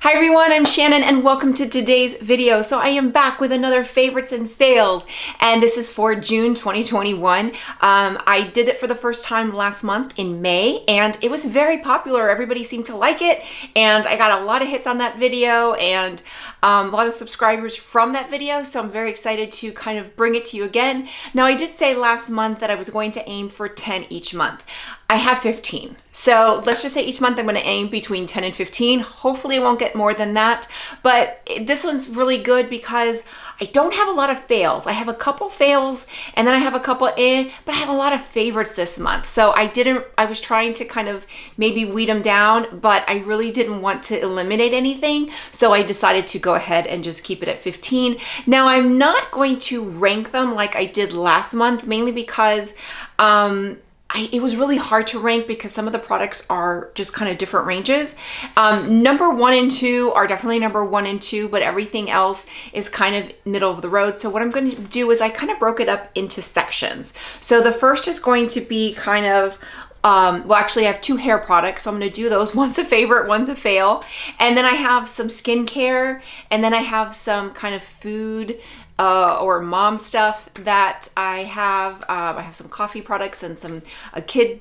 Hi everyone, I'm Shannon and welcome to today's video. So I am back with another favorites and fails, and this is for June 2021. I did it for the first time last month in May and it was very popular. Everybody seemed to like it and I got a lot of hits on that video and a lot of subscribers from that video. So I'm very excited to kind of bring it to you again. Now I did say last month that I was going to aim for 10 each month. I have 15. So let's just say each month I'm going to aim between 10 and 15. Hopefully I won't get more than that. But this one's really good because I don't have a lot of fails. I have a couple fails and then I have a couple but I have a lot of favorites this month. So I was trying to kind of maybe weed them down, but I really didn't want to eliminate anything. So I decided to go ahead and just keep it at 15. Now I'm not going to rank them like I did last month, mainly because it was really hard to rank because some of the products are just kind of different ranges. Number 1 and 2 are definitely number 1 and 2, but everything else is kind of middle of the road. So what I'm going to do is I kind of broke it up into sections. So the first is going to be kind of well, actually I have 2 hair products, so I'm going to do those. One's a favorite, one's a fail. And then I have some skincare, and then I have some kind of food or mom stuff that I have. I have some coffee products and a kid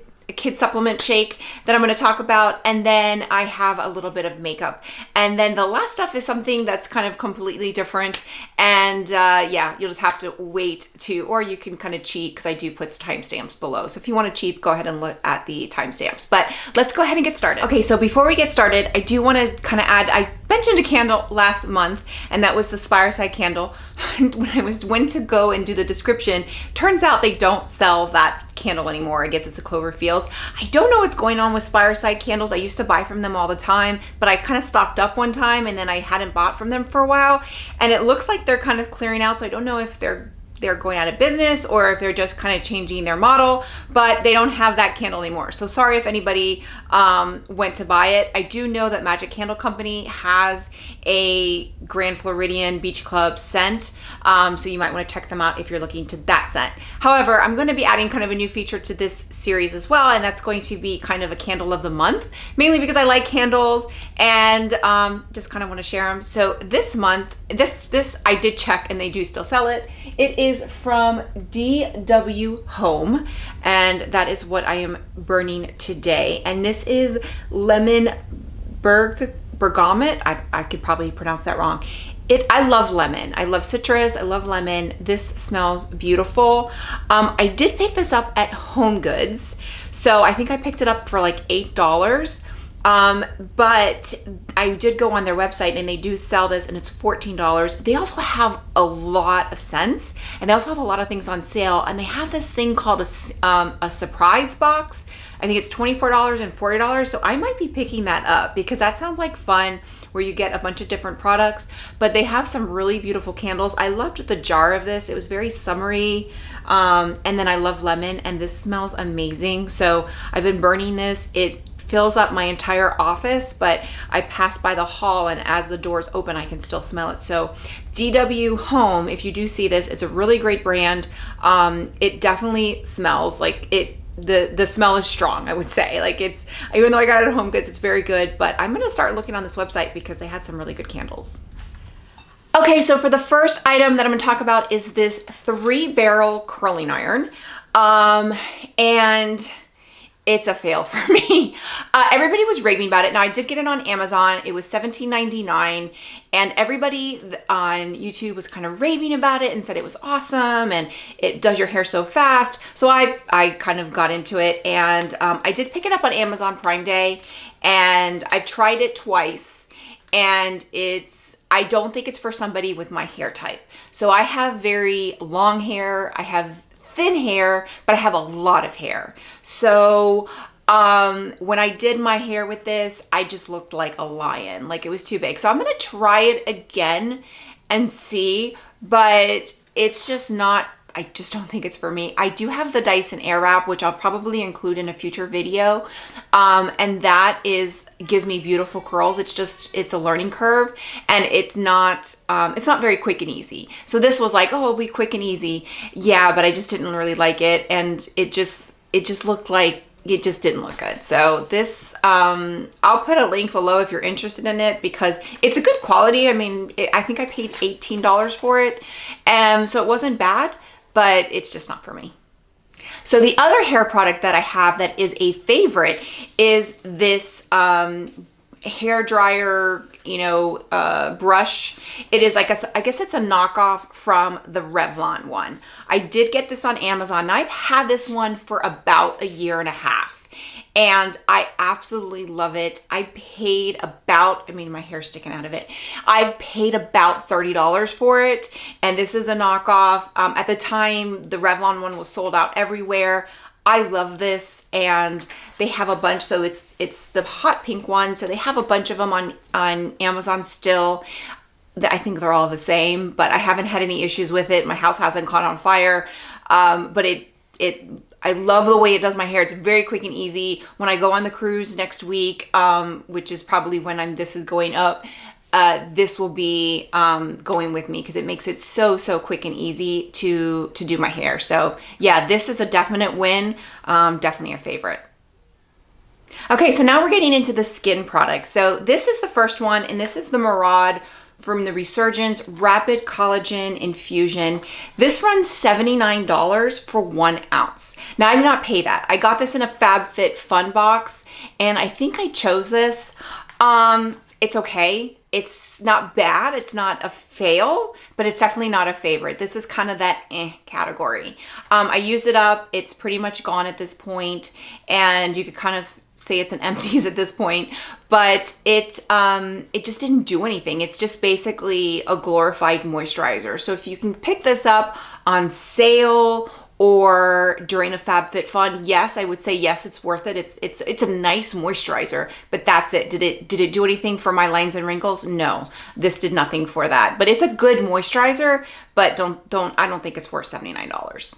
supplement shake that I'm going to talk about, and then I have a little bit of makeup, and then the last stuff is something that's kind of completely different, and yeah, you'll just have to wait or you can kind of cheat because I do put timestamps below, so if you want to cheat, go ahead and look at the timestamps. But let's go ahead and get started. Okay, so before we get started, I do want to kind of add, I mentioned a candle last month, and that was the Superstay candle. When I went to go and do the description, turns out they don't sell that candle anymore. I guess it's the Cloverfields. I don't know what's going on with Superstay candles. I used to buy from them all the time, but I kind of stocked up one time and then I hadn't bought from them for a while, and it looks like they're kind of clearing out, so I don't know if they're going out of business or if they're just kind of changing their model, but they don't have that candle anymore. So sorry if anybody went to buy it. I do know that Magic Candle Company has a Grand Floridian Beach Club scent, so you might want to check them out if you're looking to that scent. However, I'm going to be adding kind of a new feature to this series as well, and that's going to be kind of a candle of the month, mainly because I like candles and just kind of want to share them. So this month, this I did check and they do still sell it. It is from DW Home, and that is what I am burning today. And this is lemon bergamot. I could probably pronounce that wrong. I love lemon. I love citrus. I love lemon. This smells beautiful. I did pick this up at Home Goods, so I think I picked it up for like $8. But I did go on their website and they do sell this and it's $14. They also have a lot of scents and they also have a lot of things on sale, and they have this thing called a surprise box. I think it's $24 and $40. So I might be picking that up because that sounds like fun, where you get a bunch of different products, but they have some really beautiful candles. I loved the jar of this. It was very summery. And then I love lemon, and this smells amazing. So I've been burning this. It fills up my entire office, but I pass by the hall and as the doors open, I can still smell it. So DW Home, if you do see this, it's a really great brand. It definitely smells like it. The smell is strong, I would say. Like, it's, even though I got it at Home Goods, it's very good, but I'm gonna start looking on this website because they had some really good candles. Okay, so for the first item that I'm gonna talk about is this 3-barrel curling iron. And it's a fail for me. Everybody was raving about it. Now I did get it on Amazon. It was $17.99, and everybody on YouTube was kind of raving about it and said it was awesome and it does your hair so fast. So I kind of got into it, and I did pick it up on Amazon Prime Day, and I've tried it twice, and I don't think it's for somebody with my hair type. So I have very long hair. I have thin hair, but I have a lot of hair. So when I did my hair with this, I just looked like a lion. Like, it was too big. So I'm gonna try it again and see, but it's just not, I just don't think it's for me. I do have the Dyson Airwrap, which I'll probably include in a future video. And that gives me beautiful curls. It's a learning curve, and it's not very quick and easy. So this was like, oh, it'll be quick and easy. Yeah, but I just didn't really like it. And it just looked like it just didn't look good. So this, I'll put a link below if you're interested in it, because it's a good quality. I mean, I think I paid $18 for it. So it wasn't bad, but it's just not for me. So the other hair product that I have that is a favorite is this hair dryer, you know, brush. It is like, I guess it's a knockoff from the Revlon one. I did get this on Amazon. I've had this one for about a year and a half, and I absolutely love it. I paid about, I mean, my hair's sticking out of it. I've paid about $30 for it, and this is a knockoff. At the time, the Revlon one was sold out everywhere. I love this, and they have a bunch. So it's the hot pink one. So they have a bunch of them on Amazon still. I think they're all the same, but I haven't had any issues with it. My house hasn't caught on fire. But I love the way it does my hair. It's very quick and easy. When I go on the cruise next week, which is probably when this is going up, this will be going with me, because it makes it so quick and easy to do my hair. So yeah, this is a definite win. Definitely a favorite. Okay, so now we're getting into the skin products. So this is the first one, and this is the Murad from the Resurgence Rapid Collagen Infusion. This runs $79 for 1 ounce. Now, I did not pay that. I got this in a FabFitFun box, and I think I chose this. It's okay. It's not bad. It's not a fail, but it's definitely not a favorite. This is kind of that category. I used it up. It's pretty much gone at this point, and you could kind of say it's an empties at this point, but it just didn't do anything. It's just basically a glorified moisturizer. So if you can pick this up on sale or during a FabFitFun, yes, I would say yes, it's worth it. It's a nice moisturizer, but that's it. Did it do anything for my lines and wrinkles? No, this did nothing for that. But it's a good moisturizer, but I don't think it's worth $79.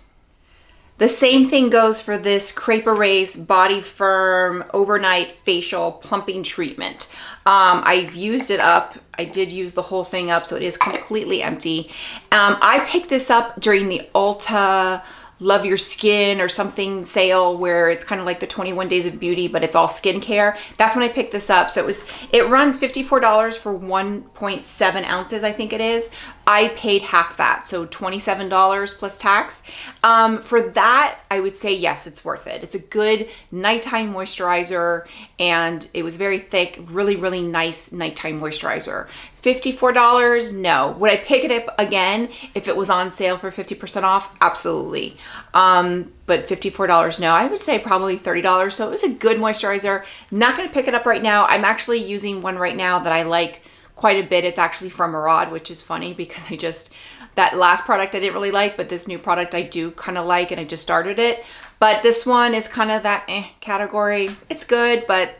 The same thing goes for this Crepe Body Firm Overnight Facial Plumping Treatment. I've used it up. I did use the whole thing up, so it is completely empty. I picked this up during the Ulta Love Your Skin or something sale, where it's kind of like the 21 Days of Beauty, but it's all skincare. That's when I picked this up. So it runs $54 for 1.7 ounces, I think it is. I paid half that, so $27 plus tax. For that, I would say yes, it's worth it. It's a good nighttime moisturizer, and it was very thick, really nice nighttime moisturizer. $54, no. Would I pick it up again if it was on sale for 50% off? Absolutely. But $54, no. I would say probably $30. So it was a good moisturizer. Not going to pick it up right now. I'm actually using one right now that I like quite a bit. It's actually from Murad, which is funny because that last product I didn't really like, but this new product I do kind of like, and I just started it. But this one is kind of that category. It's good, but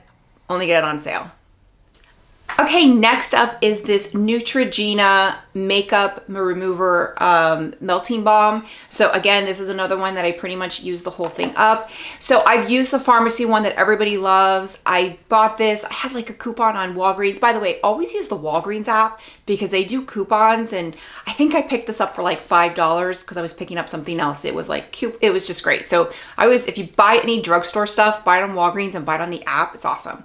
only get it on sale. Okay, next up is this Neutrogena Makeup Remover Melting Balm. So again, this is another one that I pretty much used the whole thing up. So I've used the pharmacy one that everybody loves. I bought this. I had like a coupon on Walgreens. By the way, always use the Walgreens app because they do coupons. And I think I picked this up for like $5 because I was picking up something else. It was like cute. It was just great. So if you buy any drugstore stuff, buy it on Walgreens and buy it on the app. It's awesome.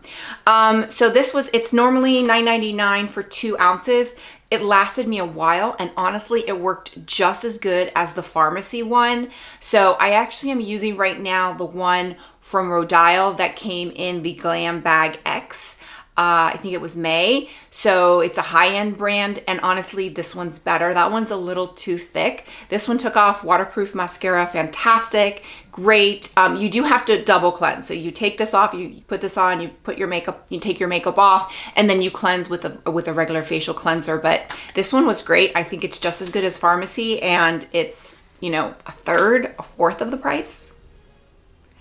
So it's normally $9.99 for 2 ounces. It lasted me a while, and honestly, it worked just as good as the pharmacy one. So I actually am using right now the one from Rodile that came in the Glam Bag X. I think it was May. So it's a high-end brand, and honestly, this one's better. That one's a little too thick. This one took off waterproof mascara, fantastic, great. You do have to double cleanse. So you take this off, you put this on, you take your makeup off, and then you cleanse with a regular facial cleanser. But this one was great. I think it's just as good as pharmacy, and it's, a fourth of the price.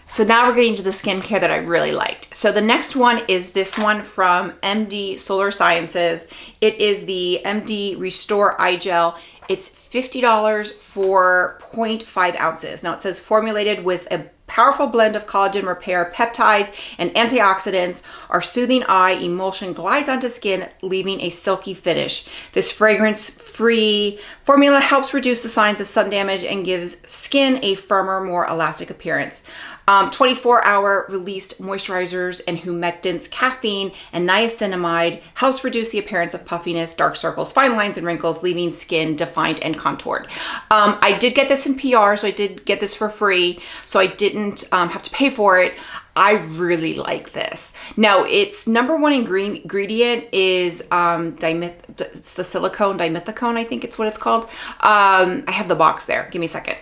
So now we're getting to the skincare that I really liked. So the next one is this one from MD SolarSciences. It is the MD Restore Eye Gel. It's $50 for 0.5 ounces. Now it says formulated with a powerful blend of collagen repair peptides and antioxidants. Our soothing eye emulsion glides onto skin, leaving a silky finish. This fragrance-free formula helps reduce the signs of sun damage and gives skin a firmer, more elastic appearance. 24-hour released moisturizers and humectants, caffeine, and niacinamide helps reduce the appearance of puffiness, dark circles, fine lines, and wrinkles, leaving skin defined and contoured. I did get this in PR, so I did get this for free, so I didn't have to pay for it. I really like this. Now, its number one ingredient is it's the silicone dimethicone, I think it's what it's called. I have the box there. Give me a second.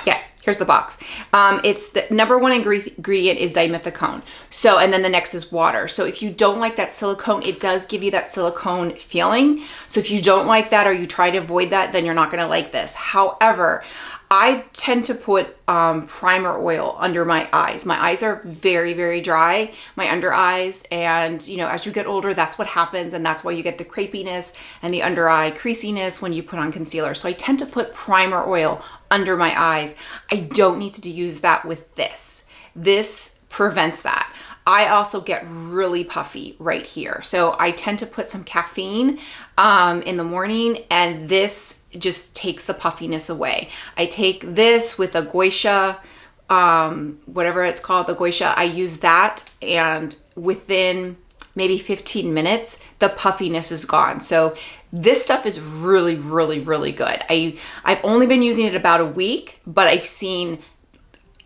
Yes, here's the box. It's the number one ingredient is dimethicone. So, and then the next is water. So if you don't like that silicone, it does give you that silicone feeling. So if you don't like that or you try to avoid that, then you're not gonna like this. However, I tend to put primer oil under my eyes. My eyes are very, very dry, my under eyes. And you know, as you get older, that's what happens. And that's why you get the crepiness and the under eye creasiness when you put on concealer. So I tend to put primer oil under my eyes. I don't need to use that with this. This prevents that. I also get really puffy right here. So I tend to put some caffeine in the morning, and this just takes the puffiness away. I take this with a Goisha, whatever it's called, the Goisha, I use that, and within maybe 15 minutes, the puffiness is gone. So this stuff is really, really, really good. I've only been using it about a week, but I've seen,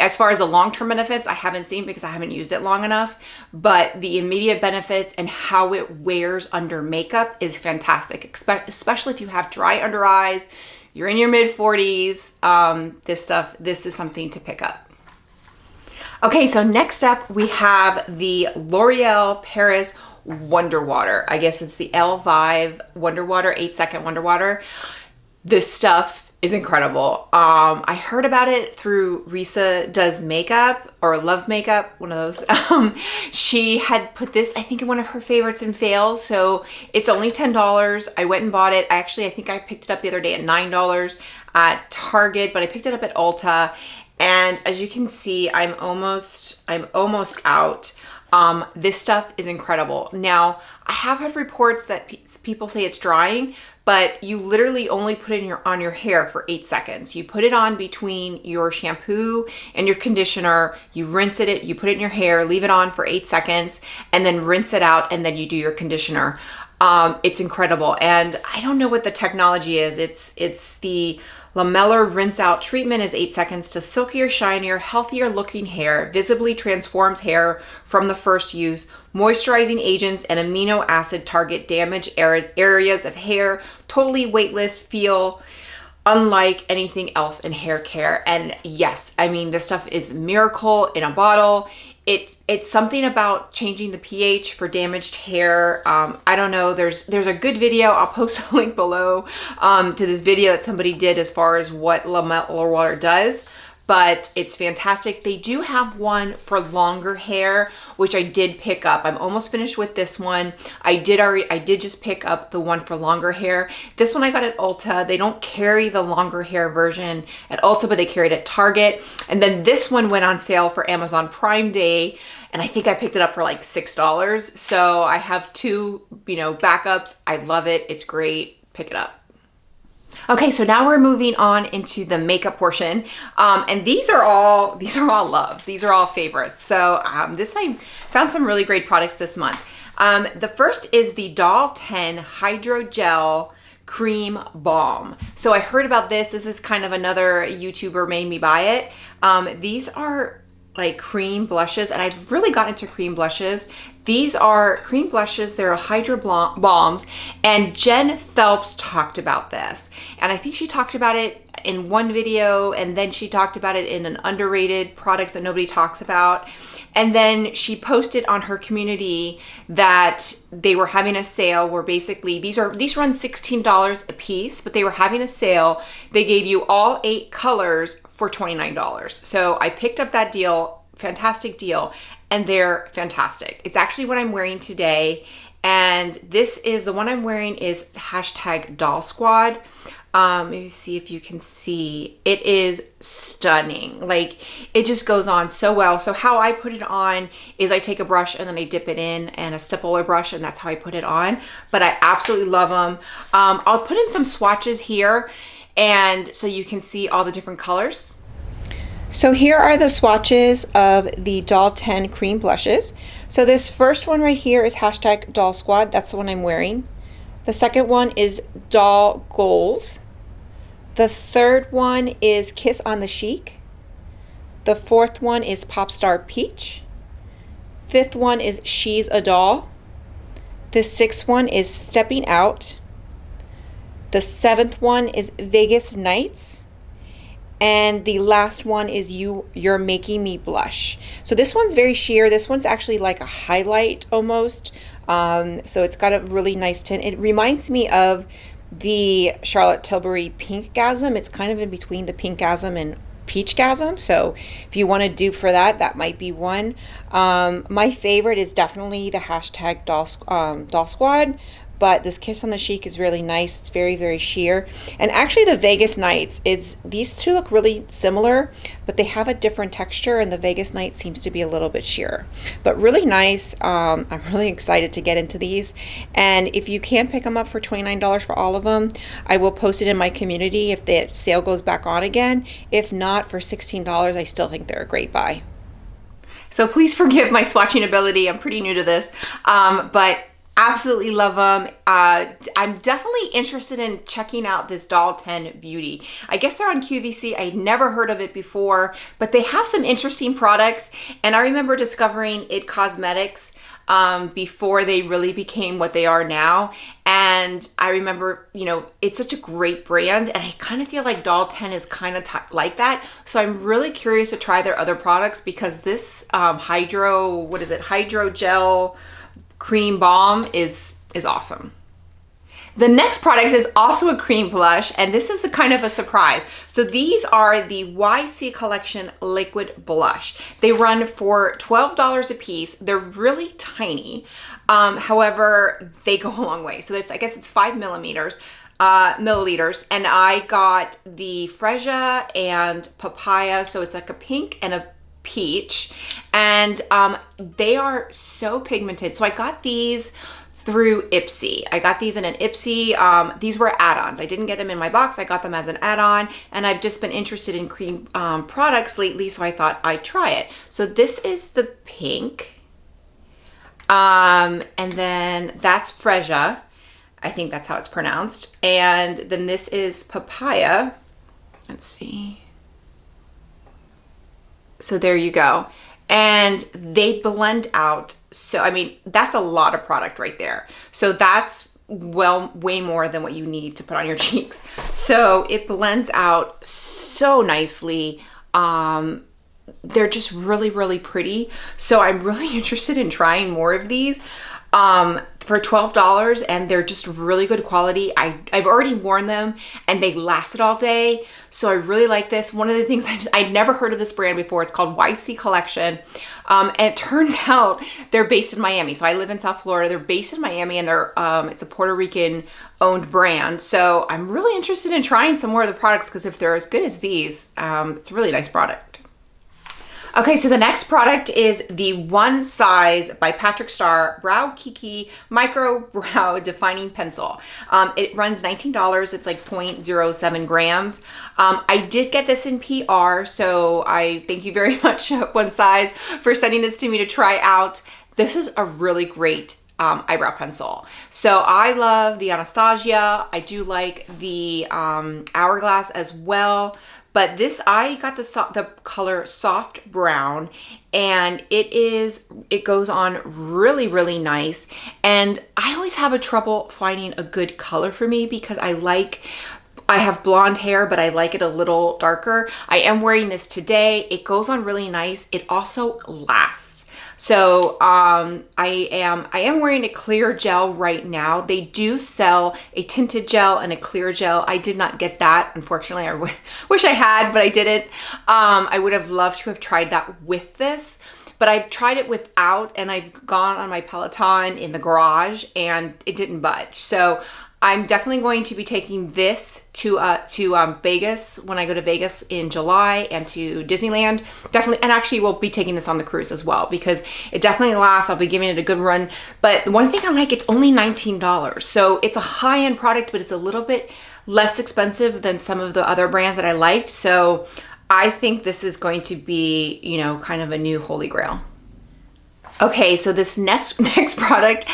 as far as the long-term benefits, I haven't seen because I haven't used it long enough, but the immediate benefits and how it wears under makeup is fantastic, especially if you have dry under eyes, you're in your mid 40s, this is something to pick up. Okay, so next up we have the L'Oreal Paris Wonder Water. I guess it's the L5 Wonder Water, 8-second Wonder Water. This stuff is incredible. I heard about it through Risa Does Makeup or Loves Makeup, one of those. She had put this, I think, in one of her favorites and fails. So it's only $10. I went and bought it. I think I picked it up the other day at $9 at Target, but I picked it up at Ulta. And as you can see, I'm almost out. This stuff is incredible. Now, I have heard reports that people say it's drying, but you literally only put it on your hair for 8 seconds. You put it on between your shampoo and your conditioner, you rinse it, you put it in your hair, leave it on for 8 seconds, and then rinse it out, and then you do your conditioner. It's incredible. And I don't know what the technology is. It's the lamellar rinse out treatment is 8 seconds to silkier, shinier, healthier looking hair, visibly transforms hair from the first use. Moisturizing agents and amino acid target damaged areas of hair, totally weightless, feel unlike anything else in hair care. And yes, I mean, this stuff is miracle in a bottle. It's something about changing the pH for damaged hair. I don't know, there's a good video, I'll post a link below to this video that somebody did as far as what lamellar water does, but it's fantastic. They do have one for longer hair, which I did pick up. I'm almost finished with this one. I did just pick up the one for longer hair. This one I got at Ulta. They don't carry the longer hair version at Ulta, but they carry it at Target. And then this one went on sale for Amazon Prime Day, and I think I picked it up for like $6. So I have two, backups. I love it. It's great. Pick it up. Okay, so now we're moving on into the makeup portion, and these are all loves. These are all favorites. So I found some really great products this month. The first is the Doll 10 HydraGel Cream Balm. So I heard about this. This is kind of another YouTuber made me buy it. These are like cream blushes, and I've really gotten into cream blushes. These are cream blushes, they're Hydra Balms, and Jen Phelps talked about this. And I think she talked about it in one video, and then she talked about it in an underrated products that nobody talks about. And then she posted on her community that they were having a sale where basically these run $16 a piece, but they were having a sale. They gave you all 8 colors for $29. So I picked up that deal, fantastic deal, and they're fantastic. It's actually what I'm wearing today. And this is, the one I'm wearing is #Doll Squad. Maybe see if you can see. It is stunning. Like, it just goes on so well. So how I put it on is I take a brush and then I dip it in, and a stippler brush, and that's how I put it on. But I absolutely love them. I'll put in some swatches here, and so you can see all the different colors. So here are the swatches of the Doll 10 cream blushes. So this first one right here is hashtag Doll Squad. That's the one I'm wearing. The second one is Doll Goals. The third one is Kiss on the Chic. The fourth one is Popstar Peach. Fifth one is She's a Doll. The sixth one is Stepping Out. The seventh one is Vegas Nights. And the last one is You're Making Me Blush. So this one's very sheer. This one's actually like a highlight almost. So it's got a really nice tint. It reminds me of the Charlotte Tilbury Pinkgasm. It's kind of in between the Pinkgasm and Peachgasm. So if you want a dupe for that, that might be one. My favorite is definitely the hashtag Doll Squad. But this Kiss on the Chic is really nice. It's very, very sheer. And actually the Vegas Nights, these two look really similar, but they have a different texture, and the Vegas Night seems to be a little bit sheer. But really nice. I'm really excited to get into these. And if you can pick them up for $29 for all of them, I will post it in my community if the sale goes back on again. If not, for $16, I still think they're a great buy. So please forgive my swatching ability. I'm pretty new to this, but absolutely love them. I'm definitely interested in checking out this Doll 10 Beauty. I guess they're on QVC. I'd never heard of it before, but they have some interesting products. And I remember discovering IT Cosmetics before they really became what they are now. And I remember, you know, it's such a great brand, and I kind of feel like Doll 10 is kind of like that. So I'm really curious to try their other products, because this HydraGel cream balm is awesome. The next product is also a cream blush, and this is a kind of a surprise. So these are the YC Collection Liquid Blush. They run for $12 a piece. They're really tiny. However, they go a long way. So I guess it's 5 milliliters. And I got the Freja and Papaya. So it's like a pink and a peach, and they are so pigmented. So I got these through Ipsy. I got these in an Ipsy. These were add-ons. I didn't get them in my box. I got them as an add-on, and I've just been interested in cream products lately, so I thought I'd try it. So this is the pink, and then that's Freja. I think that's how it's pronounced. And then this is Papaya. Let's see. So there you go. And they blend out. So, I mean, that's a lot of product right there. So that's way more than what you need to put on your cheeks. So it blends out so nicely. They're just really, really pretty. So I'm really interested in trying more of these. For $12, and they're just really good quality. I've already worn them, and they lasted all day, so I really like this. One of the things I'd never heard of this brand before. It's called YC Collection, and it turns out they're based in Miami. So I live in South Florida. They're based in Miami, and they're it's a Puerto Rican owned brand. So I'm really interested in trying some more of the products, because if they're as good as these, it's a really nice product. Okay, so the next product is the One Size by Patrick Starrr BrowKiki Micro Brow Defining Pencil. It runs $19. It's like 0.07 grams. I did get this in PR, so I thank you very much, One Size, for sending this to me to try out. This is a really great eyebrow pencil. So I love the Anastasia. I do like the Hourglass as well. But this, I got the color Soft Brown, and it goes on really, really nice. And I always have a trouble finding a good color for me, because I have blonde hair, but I like it a little darker. I am wearing this today. It goes on really nice. It also lasts. So I am wearing a clear gel right now. They do sell a tinted gel and a clear gel. I did not get that, unfortunately. I wish I had, but I didn't. I would have loved to have tried that with this, but I've tried it without, and I've gone on my Peloton in the garage, and it didn't budge. So I'm definitely going to be taking this to Vegas when I go to Vegas in July, and to Disneyland. Definitely, and actually we'll be taking this on the cruise as well, because it definitely lasts. I'll be giving it a good run. But the one thing I like, it's only $19. So it's a high-end product, but it's a little bit less expensive than some of the other brands that I liked. So I think this is going to be, you know, kind of a new holy grail. Okay, so this next product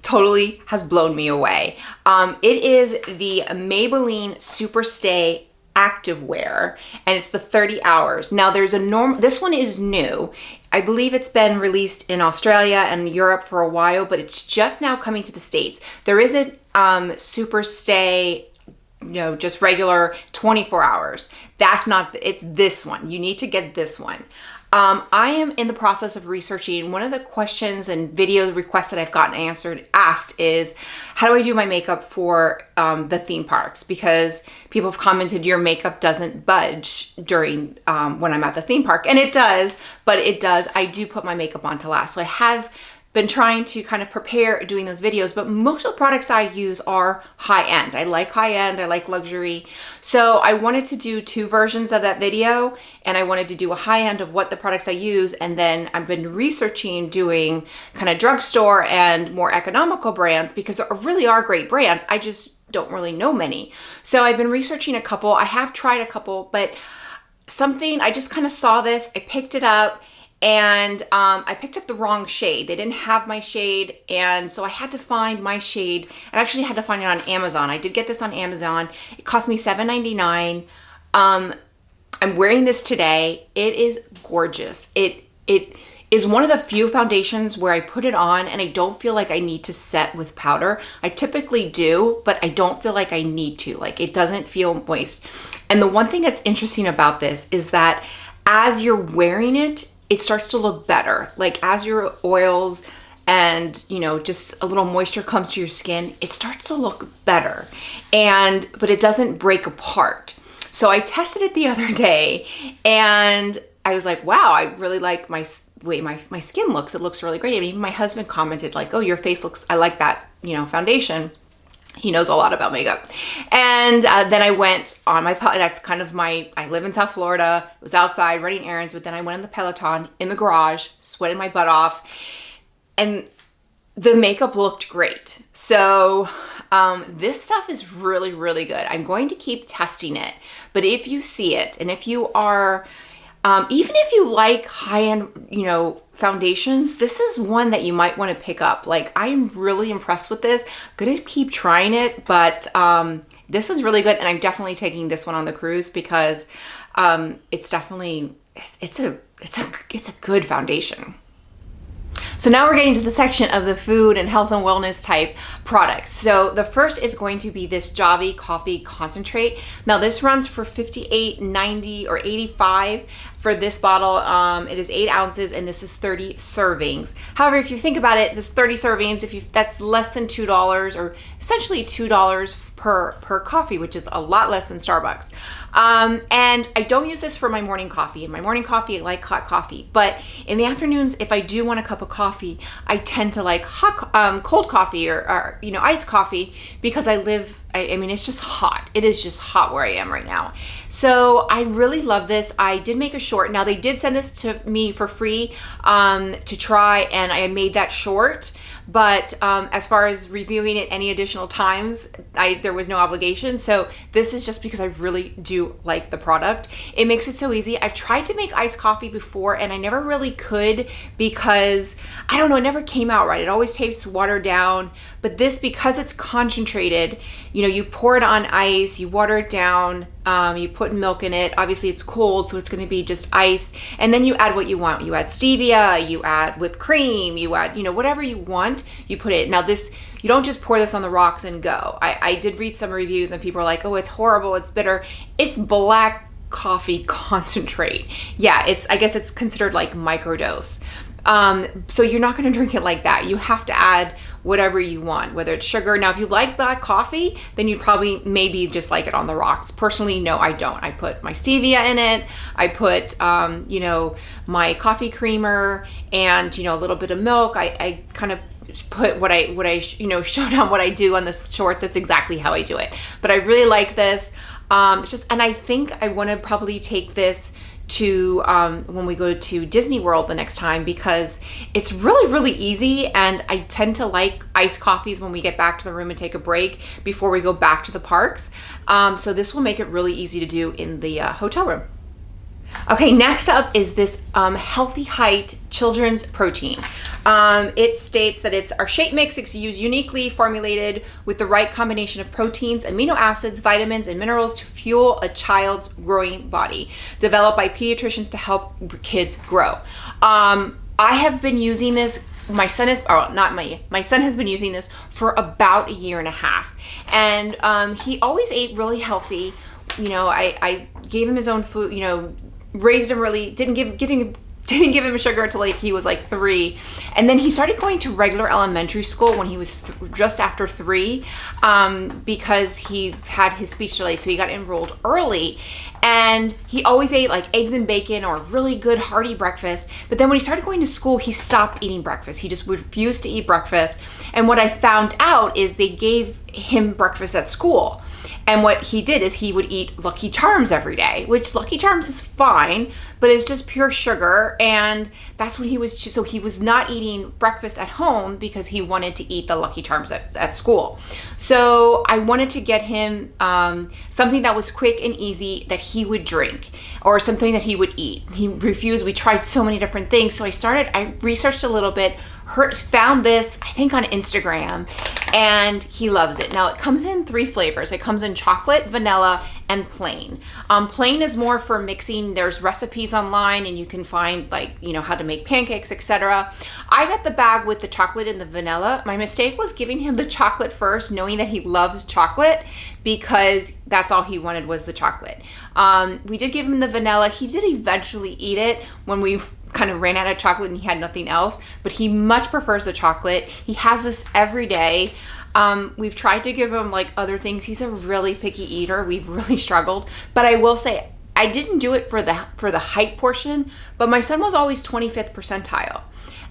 totally has blown me away. It is the Maybelline Superstay activewear, and it's the 30 hours. Now there's a this one is new. I believe it's been released in Australia and Europe for a while, but it's just now coming to the States. There is a Superstay, you know, just regular 24 hours. That's not, it's this one. You need to get this one. I am in the process of researching. One of the questions and video requests that I've gotten asked is, how do I do my makeup for the theme parks? Because people have commented your makeup doesn't budge during when I'm at the theme park, and it does, but it does. I do put my makeup on to last. So I have been trying to kind of prepare doing those videos, but most of the products I use are high-end. I like high-end, I like luxury. So I wanted to do 2 versions of that video, and I wanted to do a high-end of what the products I use, and then I've been researching doing kind of drugstore and more economical brands, because there really are great brands. I just don't really know many. So I've been researching a couple. I have tried a couple, but I just kind of saw this, I picked it up, and I picked up the wrong shade. They didn't have my shade, and so I had to find my shade. I actually had to find it on Amazon. I did get this on Amazon. It cost me $7.99. I'm wearing this today. It is gorgeous. It is one of the few foundations where I put it on and I don't feel like I need to set with powder. I typically do, but I don't feel like I need to. Like, it doesn't feel moist. And the one thing that's interesting about this is that as you're wearing it, it starts to look better. Like, as your oils and, you know, just a little moisture comes to your skin, it starts to look better. But it doesn't break apart. So I tested it the other day, and I was like, wow, I really like my way my skin looks. It looks really great. And even my husband commented like, oh, your face looks, I like that, you know, foundation. He knows a lot about makeup. And then I went on that's kind of I live in South Florida. I was outside running errands, but then I went on the Peloton in the garage, sweating my butt off, and the makeup looked great. So this stuff is really, really good. I'm going to keep testing it, but if you see it, and if you are, even if you like high-end, you know, foundations, this is one that you might want to pick up. Like, I'm really impressed with this. I'm gonna keep trying it, but this is really good, and I'm definitely taking this one on the cruise because it's definitely it's a good foundation. So now we're getting to the section of the food and health and wellness type products. So the first is going to be this Javy coffee concentrate. Now this runs for $58.90 or $85 for this bottle. It is 8 ounces and this is 30 servings. However, if you think about it, this 30 servings, that's less than $2 or essentially $2 per coffee, which is a lot less than Starbucks. And I don't use this for my morning coffee. In my morning coffee, I like hot coffee. But in the afternoons, if I do want a cup of coffee, I tend to like cold coffee or you know, iced coffee, because I mean, it's just hot. It is just hot where I am right now. So I really love this. I did make a short. Now they did send this to me for free to try, and I made that short. But as far as reviewing it any additional times, there was no obligation. So this is just because I really do like the product. It makes it so easy. I've tried to make iced coffee before and I never really could because, I don't know, it never came out right. It always tastes watered down. But this, because it's concentrated, you know, you pour it on ice, you water it down, you put milk in it. Obviously it's cold, so it's gonna be just ice. And then you add what you want. You add stevia, you add whipped cream, you add, you know, whatever you want, you put it. Now this, you don't just pour this on the rocks and go. I did read some reviews and people are like, oh, it's horrible, it's bitter. It's black coffee concentrate. Yeah, I guess it's considered like microdose. So you're not gonna drink it like that. You have to add whatever you want, whether it's sugar. Now, if you like black coffee, then you'd probably maybe just like it on the rocks. Personally, no, I don't. I put my stevia in it. I put, you know, my coffee creamer and, you know, a little bit of milk. I kind of put what I, you know, showed on what I do on the shorts. That's exactly how I do it. But I really like this. It's just, and I think I want to probably take this to when we go to Disney World the next time, because it's really, really easy, and I tend to like iced coffees when we get back to the room and take a break before we go back to the parks. So this will make it really easy to do in the hotel room. Okay, next up is this Healthy Height Children's Protein. It states that it's our shape mix. It's used uniquely formulated with the right combination of proteins, amino acids, vitamins, and minerals to fuel a child's growing body. Developed by pediatricians to help kids grow. I have been using this. My son is, my son has been using this for about a year and a half. And he always ate really healthy. You know, I gave him his own food, you know, raised him really, didn't give him sugar until like he was like 3, and then he started going to regular elementary school when he was just after 3, because he had his speech delay, so he got enrolled early. And he always ate like eggs and bacon or really good hearty breakfast. But then when he started going to school, he stopped eating breakfast. He just refused to eat breakfast. And what I found out is they gave him breakfast at school. And what he did is he would eat Lucky Charms every day, which Lucky Charms is fine, but it's just pure sugar. And that's when he was, so he was not eating breakfast at home because he wanted to eat the Lucky Charms at school. So I wanted to get him something that was quick and easy that he would drink, or something that he would eat. He refused. We tried so many different things. So I researched a little bit, found this, I think on Instagram, and he loves it. Now it comes in 3 flavors. It comes in chocolate, vanilla, and plain. Plain is more for mixing. There's recipes online and you can find like, you know, how to make pancakes, etc. I got the bag with the chocolate and the vanilla. My mistake was giving him the chocolate first, knowing that he loves chocolate, because that's all he wanted was the chocolate. We did give him the vanilla. He did eventually eat it when we kind of ran out of chocolate and he had nothing else, but he much prefers the chocolate. He has this every day. We've tried to give him like other things. He's a really picky eater. We've really struggled, but I will say I didn't do it for the height portion, but my son was always 25th percentile.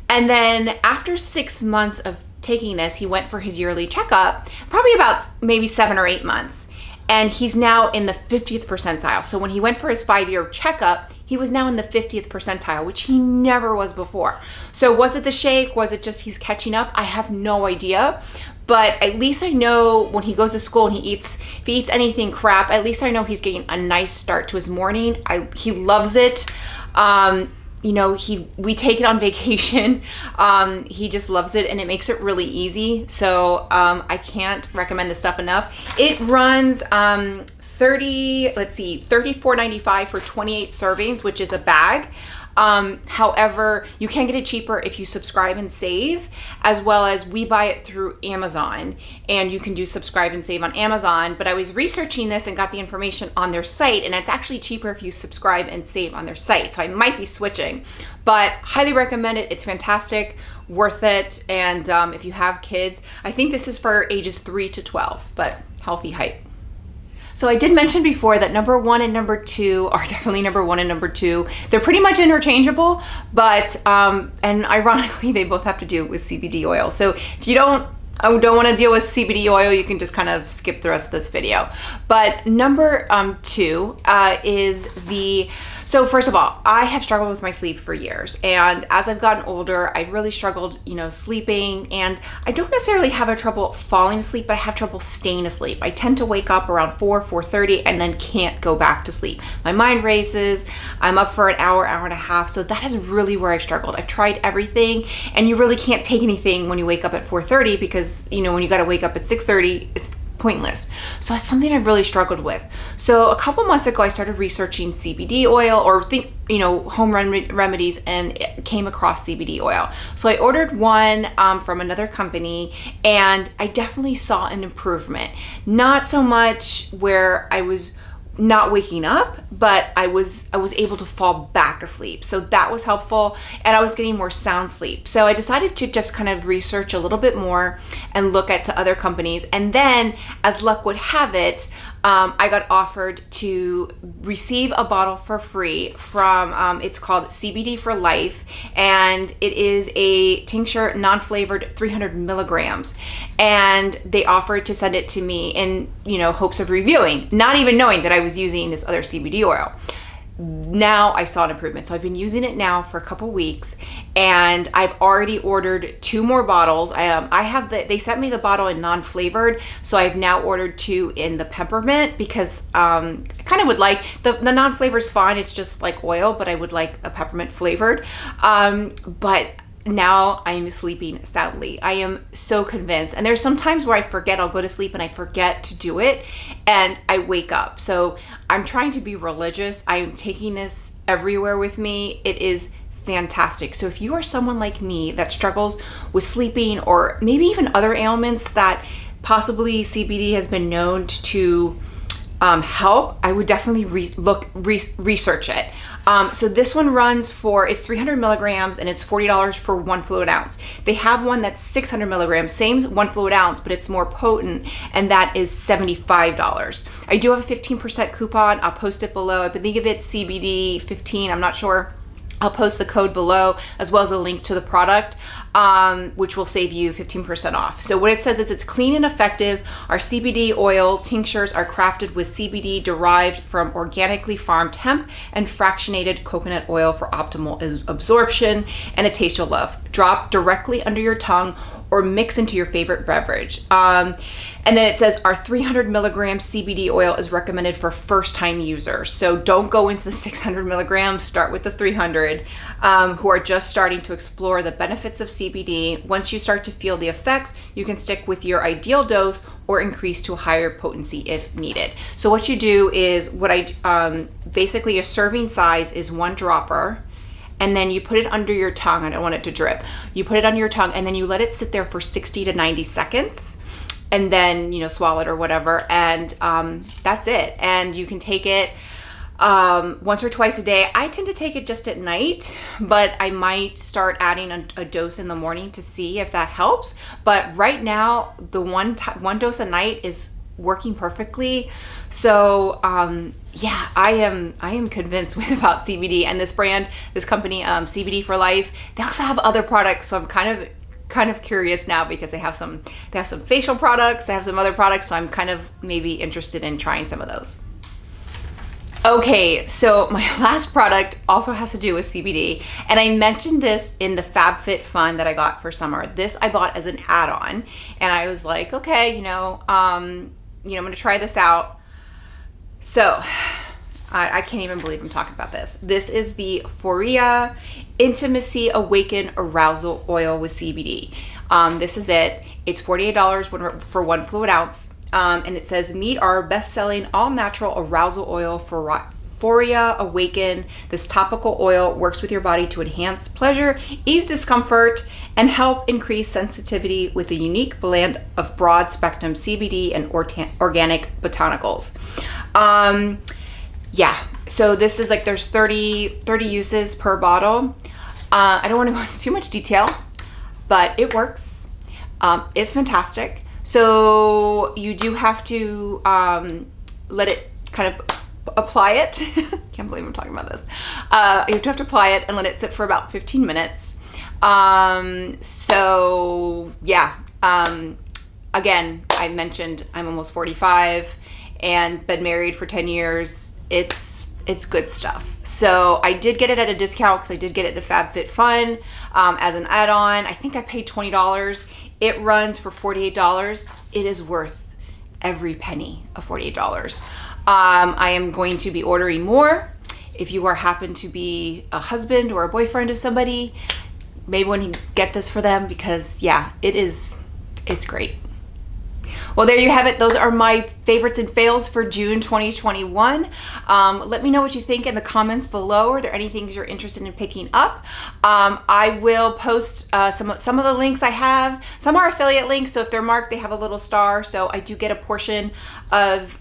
And then after 6 months of taking this, he went for his yearly checkup, probably about maybe 7 or 8 months. And he's now in the 50th percentile. So when he went for his 5-year checkup, he was now in the 50th percentile, which he never was before. So was it the shake? Was it just he's catching up? I have no idea. But at least I know when he goes to school and if he eats anything crap, at least I know he's getting a nice start to his morning. He loves it. You know, we take it on vacation. He just loves it and it makes it really easy. So I can't recommend this stuff enough. It runs $34.95 for 28 servings, which is a bag. However, you can get it cheaper if you subscribe and save, as well as we buy it through Amazon, and you can do subscribe and save on Amazon. But I was researching this and got the information on their site, and it's actually cheaper if you subscribe and save on their site. So I might be switching, but highly recommend it. It's fantastic, worth it. And if you have kids, I think this is for ages 3 to 12, but Healthy Height. So I did mention before that number 1 and number 2 are definitely number 1 and number 2. They're pretty much interchangeable, but, and ironically, they both have to do with CBD oil. So if you don't want to deal with CBD oil, you can just kind of skip the rest of this video. But number 2 is so first of all, I have struggled with my sleep for years. And as I've gotten older, I've really struggled, you know, sleeping. And I don't necessarily have a trouble falling asleep, but I have trouble staying asleep. I tend to wake up around 4:30 and then can't go back to sleep. My mind races. I'm up for an hour and a half. So that is really where I've struggled. I've tried everything, and you really can't take anything when you wake up at 4:30 because, you know, when you got to wake up at 6:30, it's pointless. So that's something I've really struggled with. So a couple months ago, I started researching CBD oil, or home remedies, and came across CBD oil. So I ordered one from another company, and I definitely saw an improvement. Not so much where I was not waking up, but I was able to fall back asleep. So that was helpful, and I was getting more sound sleep. So I decided to just kind of research a little bit more and look at other companies. And then, as luck would have it, I got offered to receive a bottle for free from, it's called CBDforLife, and it is a tincture, non-flavored, 300 milligrams. And they offered to send it to me in, hopes of reviewing, not even knowing that I was using this other CBD oil. Now I saw an improvement. So I've been using it now for a couple weeks, and I've already ordered 2 more bottles. They sent me the bottle in non-flavored, so I've now ordered 2 in the peppermint because kind kind of would like. The non-flavor is fine. It's just like oil, but I would like a peppermint flavored. But now I'm sleeping soundly. I am so convinced. And there's some times where I forget, I'll go to sleep and I forget to do it and I wake up. So I'm trying to be religious. I am taking this everywhere with me. It is fantastic. So if you are someone like me that struggles with sleeping or maybe even other ailments that possibly CBD has been known to help, I would definitely research it. So this one runs for, it's 300 milligrams and it's $40 for 1 fluid ounce. They have one that's 600 milligrams, same 1 fluid ounce, but it's more potent, and that is $75. I do have a 15% coupon. I'll post it below. I think of it CBD 15, I'm not sure. I'll post the code below as well as a link to the product, which will save you 15% off. So what it says is it's clean and effective. Our CBD oil tinctures are crafted with CBD derived from organically farmed hemp and fractionated coconut oil for optimal absorption and a taste you'll love. Drop directly under your tongue or mix into your favorite beverage. And then it says our 300 milligram CBD oil is recommended for first time users. So don't go into the 600 milligrams, start with the 300, who are just starting to explore the benefits of CBD. Once you start to feel the effects, you can stick with your ideal dose or increase to a higher potency if needed. So what you do is basically a serving size is 1 dropper. And then you put it under your tongue. I don't want it to drip. You put it under your tongue and then you let it sit there for 60 to 90 seconds. And then, swallow it or whatever. And that's it. And you can take it once or twice a day. I tend to take it just at night, but I might start adding a dose in the morning to see if that helps. But right now, the one dose a night is working perfectly. So yeah, I am convinced about CBD and this brand, this company, CBDforLife. They also have other products, so I'm kind of curious now because they have some facial products, they have some other products, so I'm kind of maybe interested in trying some of those. Okay, so my last product also has to do with CBD, and I mentioned this in the FabFitFun that I got for summer. This I bought as an add-on, and I was like, okay, I'm gonna try this out. So I can't even believe I'm talking about this. This is the Foria Intimacy Awaken Arousal Oil with CBD. This is it. It's $48 for 1 fluid ounce. And it says, meet our best-selling all-natural arousal oil for Foria Awaken. This topical oil works with your body to enhance pleasure, ease discomfort, and help increase sensitivity with a unique blend of broad-spectrum CBD and organic botanicals. Yeah, so this is like, there's 30 uses per bottle. I don't want to go into too much detail, but it works. It's fantastic. So you do have to let it kind of apply it. Can't believe I'm talking about this. You have to apply it and let it sit for about 15 minutes. So yeah, again, I mentioned I'm almost 45 and been married for 10 years. It's good stuff. So I did get it at a discount because I did get it at FabFitFun as an add-on. I think I paid $20. It runs for $48. It is worth every penny of $48. I am going to be ordering more. If you happen to be a husband or a boyfriend of somebody, maybe when you get this for them, because yeah, it's great. Well, there you have it. Those are my favorites and fails for June 2021. Let me know what you think in the comments below. Are there any things you're interested in picking up? I will post some of the links I have. Some are affiliate links, so if they're marked, they have a little star. So I do get a portion of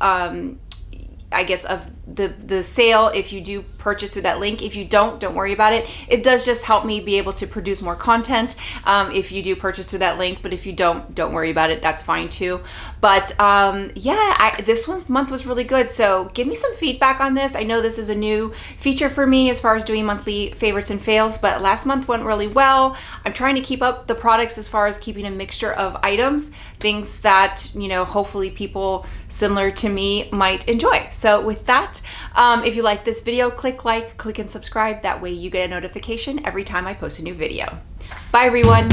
I guess of the sale if you do purchase through that link. If you don't worry about it. It does just help me be able to produce more content if you do purchase through that link, but if you don't worry about it, that's fine too. But yeah, this month was really good, so give me some feedback on this. I know this is a new feature for me as far as doing monthly favorites and fails, but last month went really well. I'm trying to keep up the products as far as keeping a mixture of items, things that, hopefully people similar to me might enjoy. So with that, if you like this video, click like, click and subscribe. That way you get a notification every time I post a new video. Bye everyone.